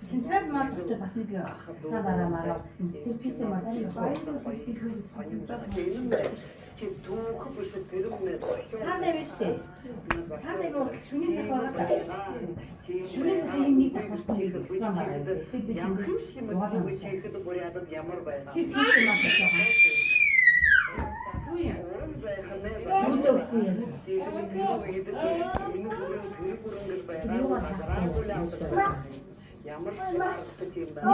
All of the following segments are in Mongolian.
Централ маркетер бас нэг хаваараа мараа. Тэр писи мараа. Чи түүх биш тэрмээс Цаанаа биш үү? Цаанаа гоо шүний захаараа. Шүний захааны нэг давхарсан нэг мараа. ямар юм бэ чихэд бүрийдад ямар байна. Тэр писи мараа. Ямар ч тийм байна.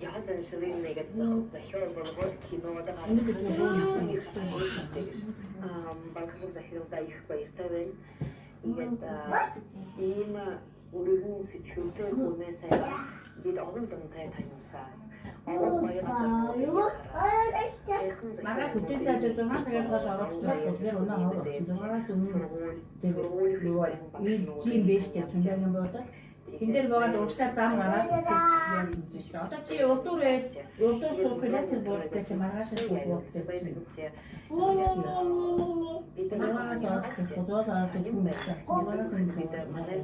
Яасан ширин нэгэд захиол болгоод кинода багш захиолда их баяртай байна. Ингээд ийм өргөн сэтгэлтэй хүнээс бид олон зантай танилцсан. Мараа бүтээсээ жижигхан цагаас орох тэгэхээр өнөө хавар жижигханаас өмнө ийм биш дээ чүнгийн бодол. Энд дээр байгаа урагшаа зам гараад яаж юм чинь. Одоо чи урдуур суух яг тэр боолтой чи маргааш суух боолтой чи. Бид маргааш орох бодол аваад юм байна. Маргааш